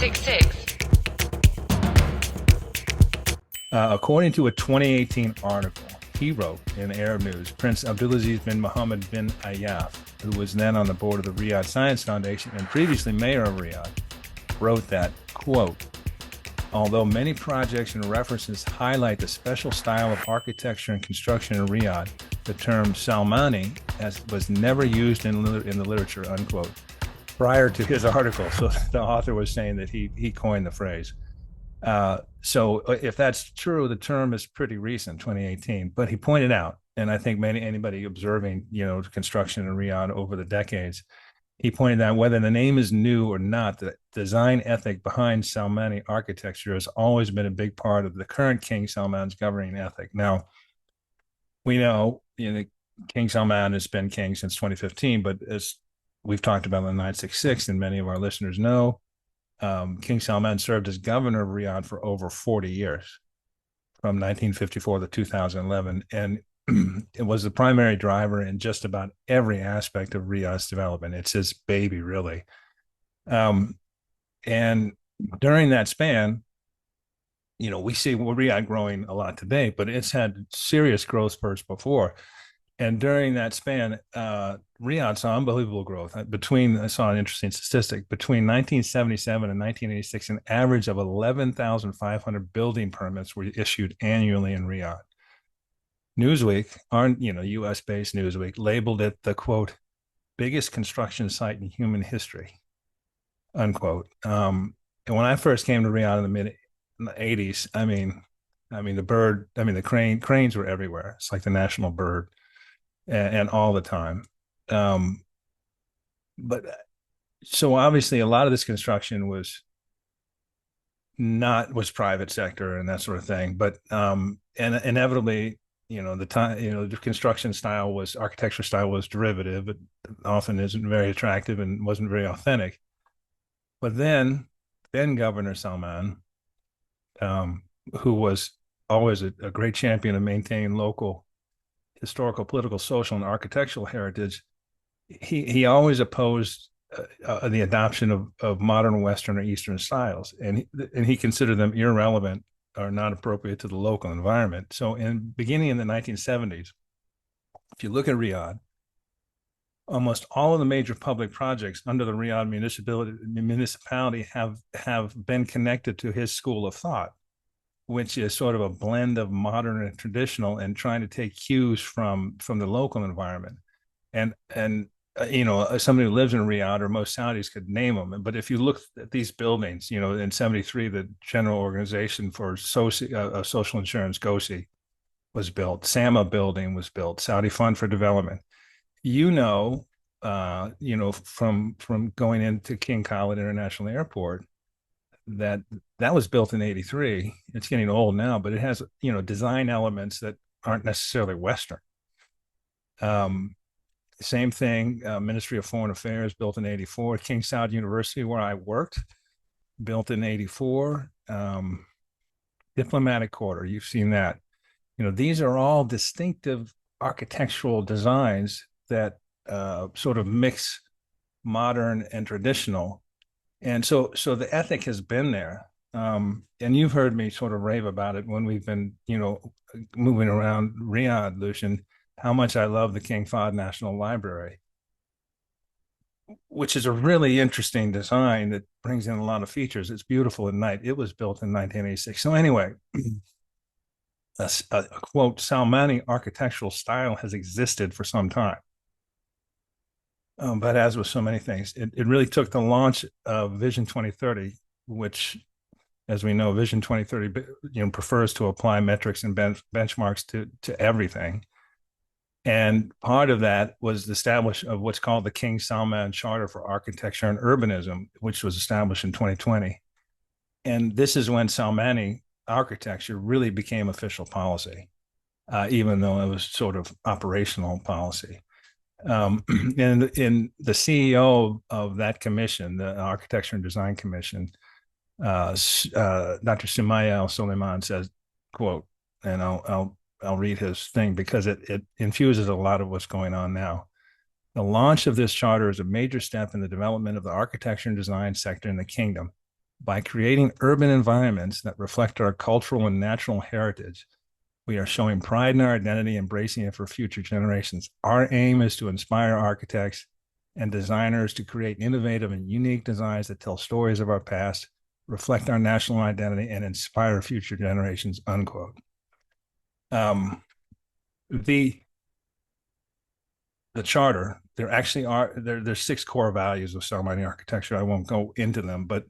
966. According to a 2018 article he wrote in Arab News, Prince Abdulaziz bin Mohammed bin Ayaf, who was then on the board of the Riyadh Science Foundation and previously mayor of Riyadh, wrote that, quote, although many projects and references highlight the special style of architecture and construction in Riyadh, the term Salmani was never used in the literature, unquote, prior to his article. So the author was saying that he coined the phrase. So if that's true, the term is pretty recent, 2018. But he pointed out, and I think anybody observing, construction in Riyadh over the decades, he pointed out whether the name is new or not, the design ethic behind Salmani architecture has always been a big part of the current King Salman's governing ethic. Now, we know, King Salman has been king since 2015, but as we've talked about in the 966, and many of our listeners know, King Salman served as governor of Riyadh for over 40 years, from 1954 to 2011, and it was the primary driver in just about every aspect of Riyadh's development. It's his baby, really. And during that span, we see Riyadh growing a lot today, but it's had serious growth spurts before. And during that span, Riyadh saw unbelievable growth. I saw an interesting statistic. Between 1977 and 1986, an average of 11,500 building permits were issued annually in Riyadh. Newsweek, US-based Newsweek, labeled it the, quote, biggest construction site in human history, unquote. And when I first came to Riyadh in the mid-'80s, the cranes were everywhere. It's like the national bird. And all the time. But so obviously a lot of this construction was private sector and that sort of thing. But and inevitably, the architecture style was derivative. It often isn't very attractive and wasn't very authentic. But then Governor Salman, who was always a great champion of maintaining local historical, political, social, and architectural heritage, he always opposed the adoption of modern Western or Eastern styles, and he considered them irrelevant or not appropriate to the local environment. So, beginning in the 1970s, if you look at Riyadh, almost all of the major public projects under the Riyadh municipality have been connected to his school of thought, which is sort of a blend of modern and traditional, and trying to take cues from the local environment. And somebody who lives in Riyadh, or most Saudis could name them. But if you look at these buildings, in 73, the General Organization for Social Insurance, GOSI, was built. SAMA building was built, Saudi Fund for Development. From going into King Khalid International Airport, that was built in 83. It's getting old now, but it has, design elements that aren't necessarily Western. Same thing, Ministry of Foreign Affairs, built in 84. King Saud University, where I worked, built in 84. Diplomatic Quarter, you've seen that. These are all distinctive architectural designs that sort of mix modern and traditional. And so the ethic has been there. And you've heard me sort of rave about it when we've been, moving around Riyadh, Lucian, how much I love the King Fahd National Library, which is a really interesting design that brings in a lot of features. It's beautiful at night. It was built in 1986. So anyway, a quote, Salmani architectural style has existed for some time. But as with so many things, it really took the launch of Vision 2030, which, as we know, Vision 2030 prefers to apply metrics and benchmarks to everything. And part of that was the establishment of what's called the King Salman Charter for Architecture and Urbanism, which was established in 2020. And this is when Salmani architecture really became official policy, even though it was sort of operational policy. And the CEO of that commission, the Architecture and Design Commission, Dr. Sumaya Al-Suleiman, says, quote, and I'll read his thing because it infuses a lot of what's going on now. The launch of this charter is a major step in the development of the architecture and design sector in the kingdom. By creating urban environments that reflect our cultural and natural heritage, we are showing pride in our identity, embracing it for future generations. Our aim is to inspire architects and designers to create innovative and unique designs that tell stories of our past, reflect our national identity, and inspire future generations, unquote. Um, the the charter, there actually are there's six core values of Salmani architecture. I won't go into them, but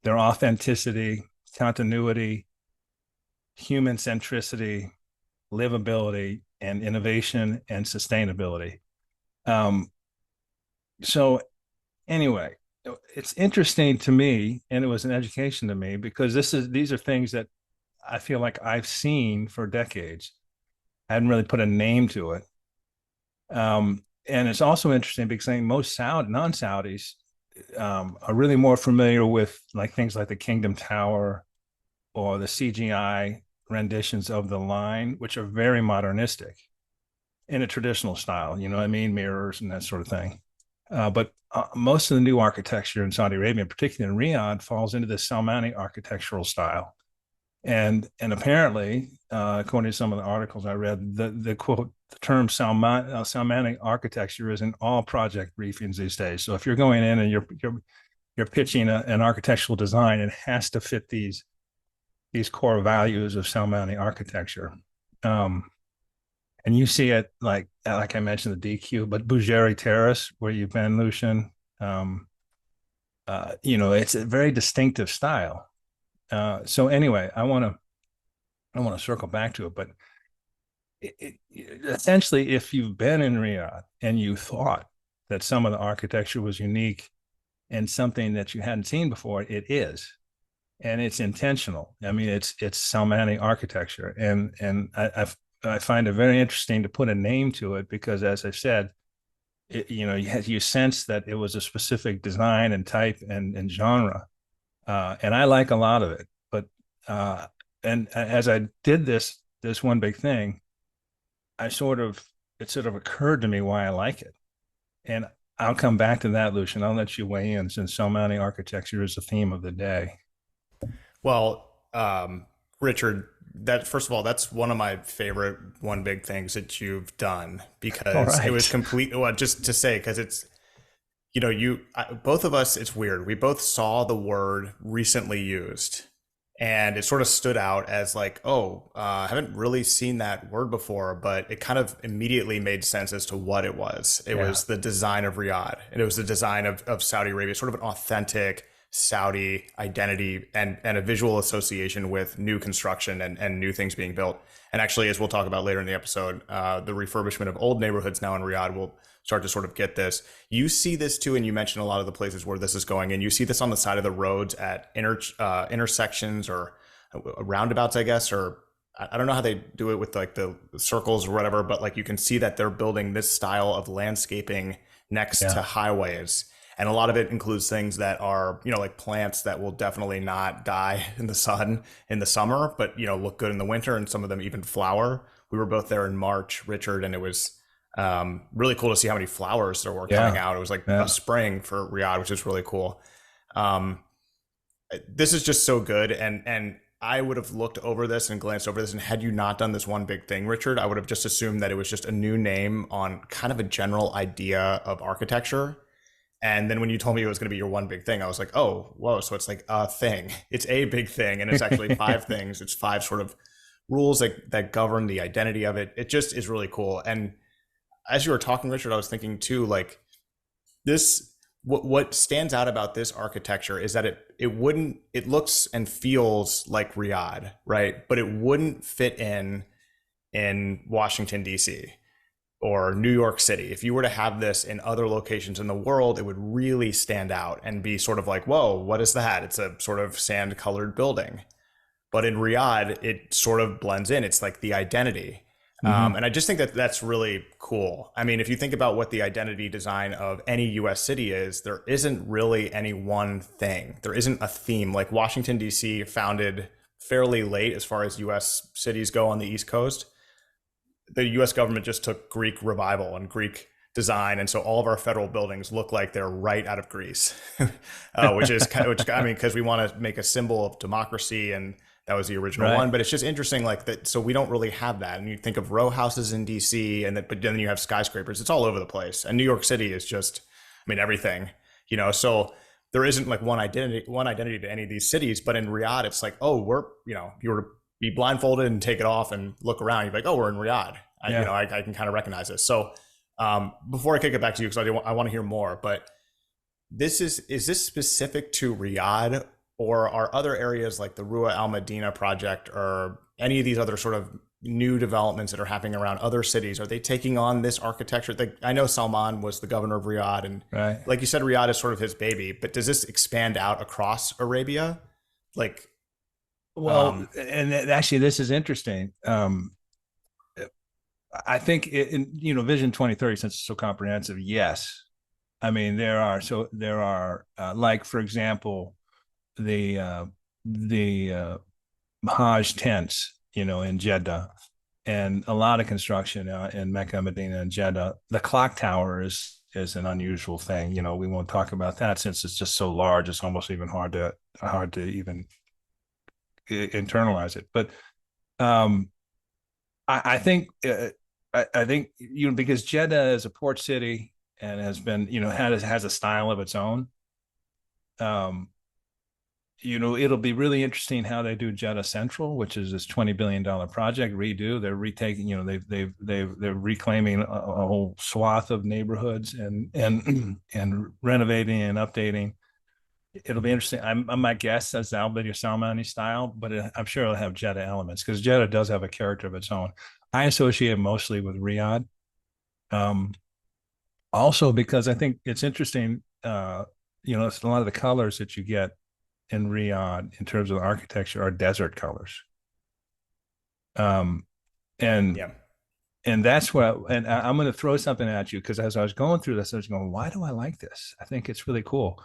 they're authenticity, continuity, human centricity, livability, and innovation and sustainability. Um, so anyway, it's interesting to me, and it was an education to me because these are things that I feel like I've seen for decades. I hadn't really put a name to it. And it's also interesting because I think most non-Saudis are really more familiar with like things like the Kingdom Tower or the CGI renditions of the line, which are very modernistic in a traditional style. You know what I mean? Mirrors and that sort of thing. But most of the new architecture in Saudi Arabia, particularly in Riyadh, falls into the Salmani architectural style. And apparently, according to some of the articles I read, the quote the term Salmani architecture is in all project briefings these days. So if you're going in and you're pitching an architectural design, it has to fit these core values of Salmani architecture. Um, and you see it like I mentioned the DQ, but Bouguerie Terrace, where you've been, Lucian, it's a very distinctive style. So anyway, I want to circle back to it, but essentially, if you've been in Riyadh and you thought that some of the architecture was unique and something that you hadn't seen before, it is, and it's intentional. I mean, it's Salmani architecture, and I find it very interesting to put a name to it because, as I said, you sense that it was a specific design and type and genre, and I like a lot of it. But and as I did this one big thing, it sort of occurred to me why I like it, and I'll come back to that, Lucian. I'll let you weigh in since Salmani architecture is the theme of the day. Well, Richard, that first of all, that's one of my favorite one big things that you've done All because it was right. complete. Well, just to say, because it's both of us. It's weird. We both saw the word recently used, and it sort of stood out as like, oh, I haven't really seen that word before, but it kind of immediately made sense as to what it was. It Yeah. was the design of Riyadh, and it was the design of Saudi Arabia, sort of an authentic Saudi identity and a visual association with new construction and new things being built. And actually, as we'll talk about later in the episode, the refurbishment of old neighborhoods now in Riyadh will start to sort of get this. You see this too, and you mentioned a lot of the places where this is going, and you see this on the side of the roads at intersections or roundabouts, I guess, or I don't know how they do it with like the circles or whatever, but like you can see that they're building this style of landscaping next to Yeah. highways. And a lot of it includes things that are, like plants that will definitely not die in the sun in the summer, but, look good in the winter. And some of them even flower. We were both there in March, Richard, and it was really cool to see how many flowers there were coming Yeah. out. It was like a Yeah. spring for Riyadh, which is really cool. Um, this is just so good. And I would have looked over this and glanced over this. And had you not done this one big thing, Richard, I would have just assumed that it was just a new name on kind of a general idea of architecture. And then when you told me it was going to be your one big thing, I was like, oh, whoa. So it's like a thing. It's a big thing. And it's actually five things. It's five sort of rules that govern the identity of it. It just is really cool. And as you were talking, Richard, I was thinking too, like this, what stands out about this architecture is that it looks and feels like Riyadh, right? But it wouldn't fit in Washington, D.C. or New York City. If you were to have this in other locations in the world, it would really stand out and be sort of like, whoa, what is that? It's a sort of sand colored building. But in Riyadh, it sort of blends in. It's like the identity. Hmm. And I just think that that's really cool. I mean, if you think about what the identity design of any US city is, there isn't really any one thing. There isn't a theme. Like Washington, D.C., founded fairly late as far as US cities go on the East Coast. The US government just took Greek revival and Greek design, and so all of our federal buildings look like they're right out of Greece, which is kind of, which I mean, because we want to make a symbol of democracy, and that was the original Right. one. But it's just interesting, like that. So we don't really have that. And you think of row houses in DC, and that, but then you have skyscrapers. It's all over the place. And New York City is just, I mean, everything. So there isn't like one identity to any of these cities. But in Riyadh, it's like, oh, we're, if you were to be blindfolded and take it off and look around, you'd be like, oh, we're in Riyadh. Yeah. I can kind of recognize this. So before I kick it back to you, because I want to hear more, but is this specific to Riyadh, or are other areas like the Rua Al Medina project or any of these other sort of new developments that are happening around other cities, are they taking on this architecture? I know Salman was the governor of Riyadh, and Right. like you said, Riyadh is sort of his baby, but does this expand out across Arabia? Like, Well, and actually, this is interesting. I think Vision 2030, since it's so comprehensive, yes. I mean, there are like, for example, the Hajj tents, in Jeddah, and a lot of construction in Mecca, Medina, and Jeddah. The clock tower is an unusual thing. We won't talk about that since it's just so large. It's almost even hard to even internalize it. But I think because Jeddah is a port city and has been has a style of its own. It'll be really interesting how they do Jeddah Central, which is this $20 billion project redo. They're retaking, they're reclaiming a whole swath of neighborhoods and renovating and updating. It'll be interesting. I might guess that's the Albany or Salmani style, but I'm sure it'll have Jeddah elements because Jeddah does have a character of its own. I associate it mostly with Riyadh. Also because I think it's interesting, it's a lot of the colors that you get in Riyadh in terms of architecture are desert colors. And yeah. And that's what, and I'm going to throw something at you because as I was going through this, I was going, why do I like this? I think it's really cool.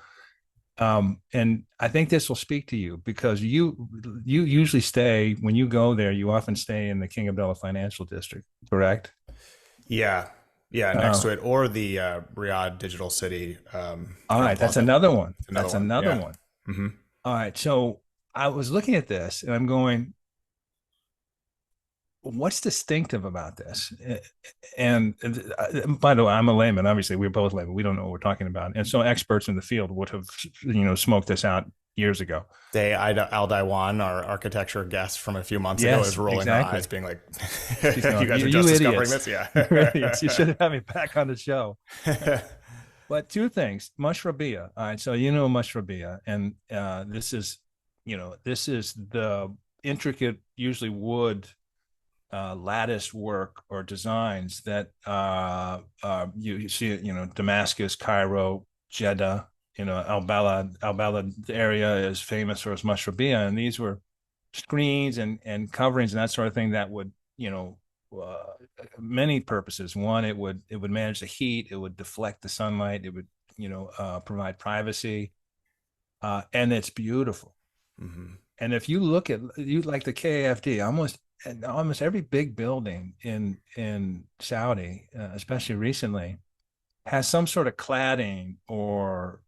And I think this will speak to you because you usually stay, when you go there, you often stay in the King Abdullah Financial District, correct? Yeah. Yeah, next to it, or the Riyadh Digital City. All right, that's another one. That's another yeah. one. Mm-hmm. All right, so I was looking at this and I'm going, what's distinctive about this? And by the way, I'm a layman. Obviously, we're both laymen. We don't know what we're talking about. And so experts in the field would have, smoked this out years ago. Al Daiwan, our architecture guest from a few months ago, is rolling her eyes, being like, "You guys are just discovering this, yeah." You should have me back on the show. But two things, Mushrabiyah. All right, so Mushrabiyah, and this is the intricate, usually wood lattice work or designs that you see it, Damascus, Cairo, Jeddah. Al Balad area is famous for its Mushrabiyah, and these were screens and coverings and that sort of thing that would, many purposes. One, it would manage the heat, it would deflect the sunlight, it would, provide privacy, and it's beautiful. Mm-hmm. And if you look at like the KAFD, almost every big building in Saudi, especially recently, has some sort of cladding or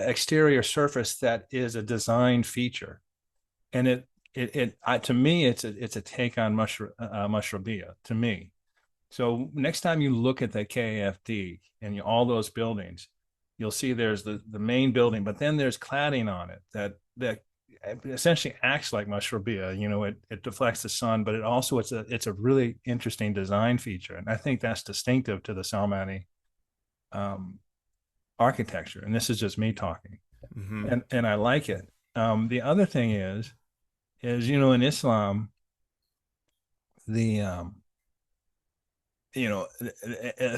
exterior surface that is a design feature, and to me it's a take on Mushrabiyah to me. So next time you look at the KFD and all those buildings, you'll see there's the main building, but then there's cladding on it that essentially acts like Mushrabiyah. It deflects the sun, but it's a really interesting design feature, and I think that's distinctive to the Salmani architecture. And this is just me talking, mm-hmm. and I like it. The other thing is in Islam, the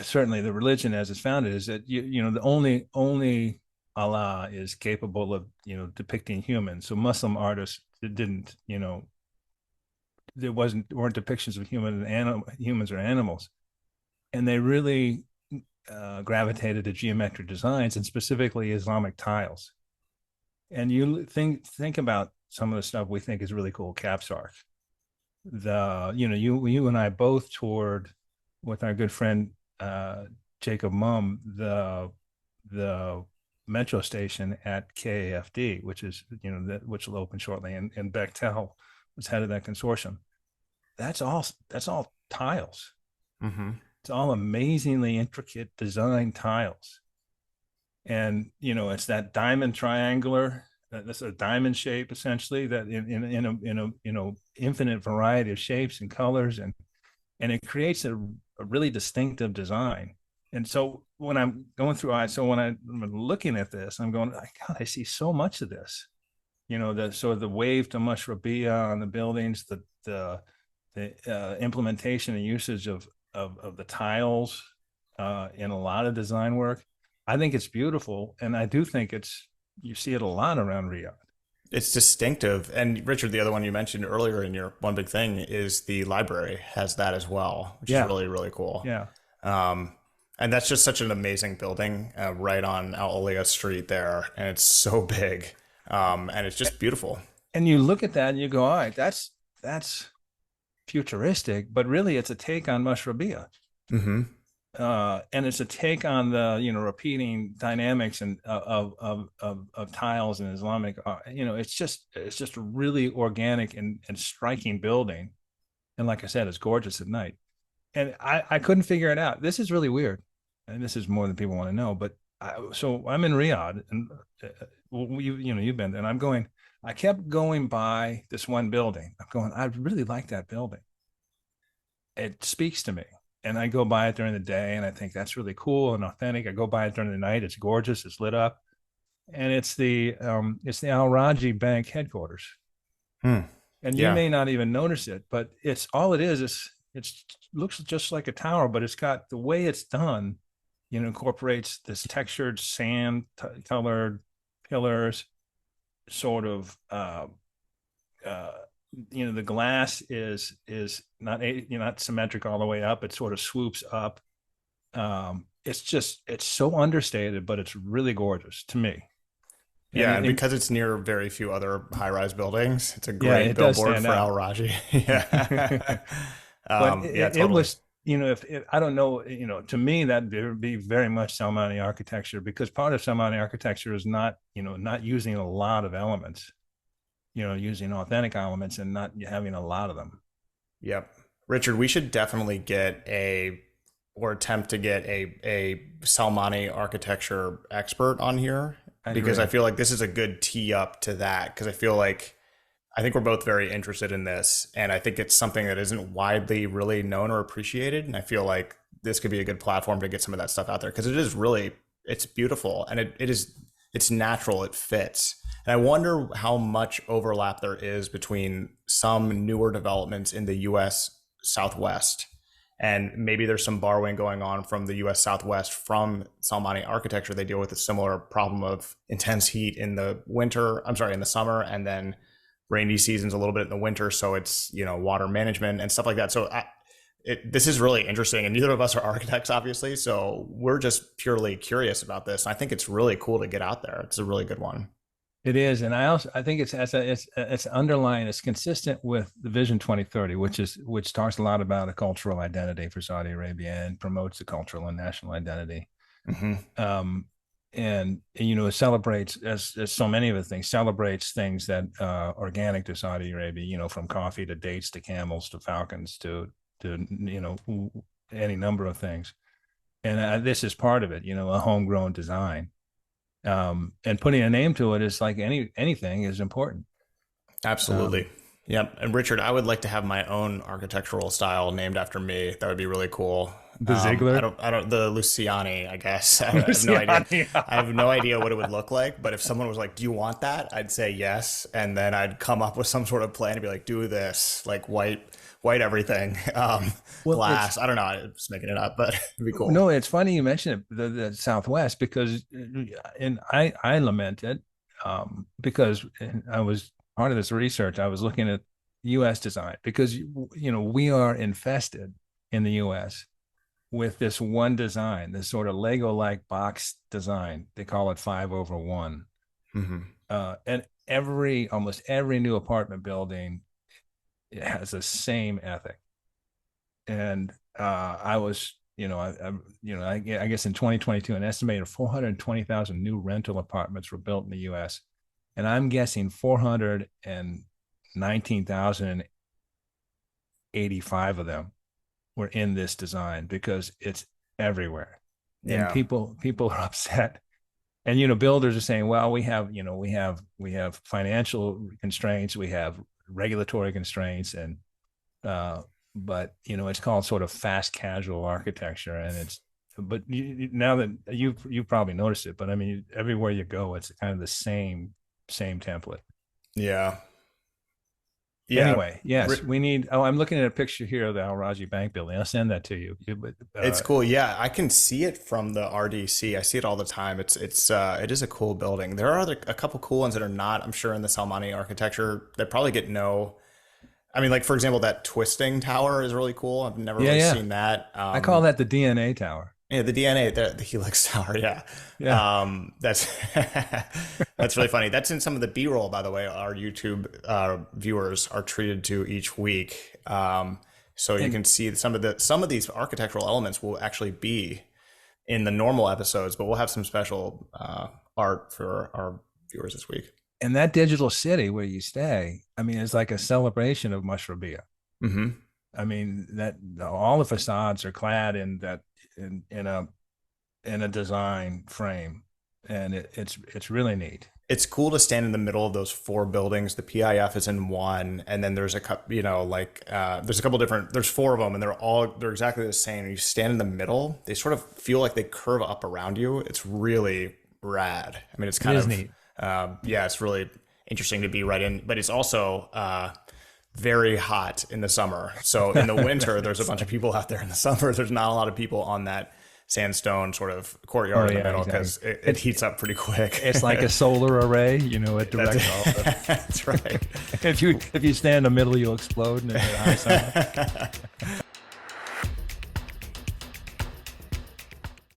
certainly the religion as it's founded is that the only Allah is capable of depicting humans. So Muslim artists didn't, there weren't depictions of humans or animals, and they really gravitated to geometric designs and specifically Islamic tiles. And you think about some of the stuff we think is really cool, Capsark. You and I both toured with our good friend Jacob Mum the metro station at KAFD, which is which will open shortly, and Bechtel was head of that consortium. That's all tiles. Mm-hmm. It's all amazingly intricate design tiles, and it's that diamond triangular. That's a diamond shape essentially. That in a infinite variety of shapes and colors, and it creates a really distinctive design. And so when I'm going through when I'm looking at this, I'm going, God, I see so much of this. The sort of the wave to Mushrabia on the buildings, the implementation and usage of the tiles in a lot of design work. I think it's beautiful, and I do think you see it a lot around Riyadh. It's distinctive. And Richard, the other one you mentioned earlier in your one big thing is the library has that as well, which is Yeah, really, really cool. yeah. Um, and that's just such an amazing building right on Al Olia Street there. And it's so big. And it's just beautiful. And you look at that and you go, all right, that's futuristic, but really it's a take on Mushrabia. Mm-hmm. And it's a take on the repeating dynamics and of tiles in Islamic. It's just a really organic and striking building, and like I said, it's gorgeous at night. And I couldn't figure it out. This is really weird, and this is more than people want to know. But so I'm in Riyadh, and you've been there, and I'm going. I kept going by this one building. I'm going, I really like that building. It speaks to me. And I go by it during the day and I think that's really cool and authentic. I go by it during the night. It's gorgeous. It's lit up. And it's the Al Raji Bank headquarters. Hmm. And you Yeah. may not even notice it, but it's all it is it looks just like a tower, but it's got the way it's done, incorporates this textured sand colored pillars, sort of the glass is not symmetric all the way up. It sort of swoops up. It's so understated, but it's really gorgeous to me. Yeah, and And because it's near very few other high-rise buildings, it's a yeah, great it does billboard stand for Al out. Raji. Yeah. But Yeah, it totally. was, if I don't know, to me that would be very much Salmani architecture, because part of Salmani architecture is not using a lot of elements, using authentic elements and not having a lot of them. Yep. Richard, we should definitely get or attempt to get a Salmani architecture expert on here I because I agree. feel like this is a good tee up to that because I feel like I think we're both very interested in this and I think it's something that isn't widely really known or appreciated and I feel like this could be a good platform to get some of that stuff out there because it is really it's beautiful and it's natural, it fits. And I wonder how much overlap there is between some newer developments in the US Southwest. And maybe there's some borrowing going on from the US Southwest from Salmani architecture. They deal with a similar problem of intense heat in the winter, I'm sorry, in the summer, and then rainy seasons a little bit in the winter. So it's, water management and stuff like that. So this is really interesting. And neither of us are architects, obviously. So we're just purely curious about this. And I think it's really cool to get out there. It's a really good one. It is, and I think it's underlying. It's consistent with the Vision 2030, which talks a lot about a cultural identity for Saudi Arabia and promotes the cultural and national identity. Mm-hmm. And it celebrates as so many of the things celebrates things that organic to Saudi Arabia. From coffee to dates to camels to falcons to any number of things. And this is part of it. A homegrown design. And putting a name to it is like anything is important. Absolutely. Yep. And Richard, I would like to have my own architectural style named after me. That would be really cool. The I Ziegler. don't, the Luciani, I guess. I have no idea. I have no idea what it would look like. But if someone was like, do you want that? I'd say yes. And then I'd come up with some sort of plan to be like, do this, like white everything, Well, glass. I don't know. I'm just making it up, but it'd be cool. no, it's funny you mentioned it, the Southwest, because and I lament it because I was part of this research. I was looking at U.S. design because we are infested in the U.S. with this one design, this sort of Lego-like box design. They call it 5/1, Mm-hmm. and almost every new apartment building it has the same ethic. And I was, I guess in 2022, an estimated 420,000 new rental apartments were built in the U.S. And I'm guessing 419,085 of them were in this design because it's everywhere. And Yeah. people are upset. And builders are saying, well, we have financial constraints, we have regulatory constraints, and but it's called sort of fast casual architecture, and but now that you've probably noticed it, but I mean, everywhere you go, it's kind of the same template. Yeah. Yeah. Anyway, yes, we need. Oh, I'm looking at a picture here of the Al Raji Bank building. I'll send that to you. It's cool. Yeah, I can see it from the RDC. I see it all the time. It is a cool building. There are a couple cool ones that are not, I'm sure, in the Salmani architecture that probably get no. I mean, like for example, that twisting tower is really cool. I've never really seen that. I call that the DNA tower. Yeah, the DNA, the Helix Tower. Yeah, yeah. That's that's really funny. That's in some of the B-roll, by the way. Our YouTube viewers are treated to each week, so you can see some of these architectural elements will actually be in the normal episodes, but we'll have some special art for our viewers this week. And that digital city where you stay, I mean, it's like a celebration of Mashrabiyah. Mm-hmm. I mean, that all the facades are clad in that in a design frame, and it's really neat. It's cool to stand in the middle of those four buildings. The PIF is in one, and then there's a couple, there's a couple different. There's four of them, and they're exactly the same. You stand in the middle; they sort of feel like they curve up around you. It's really rad. I mean, it's kind of neat. It's really interesting to be right in, but it's also very hot in the summer. So in the winter, there's a bunch of people out there. In the summer, there's not a lot of people on that sandstone sort of courtyard in the middle because it heats up pretty quick. It's like a solar array, it directs all the. That's right. If you stand in the middle, you'll explode in the high sun.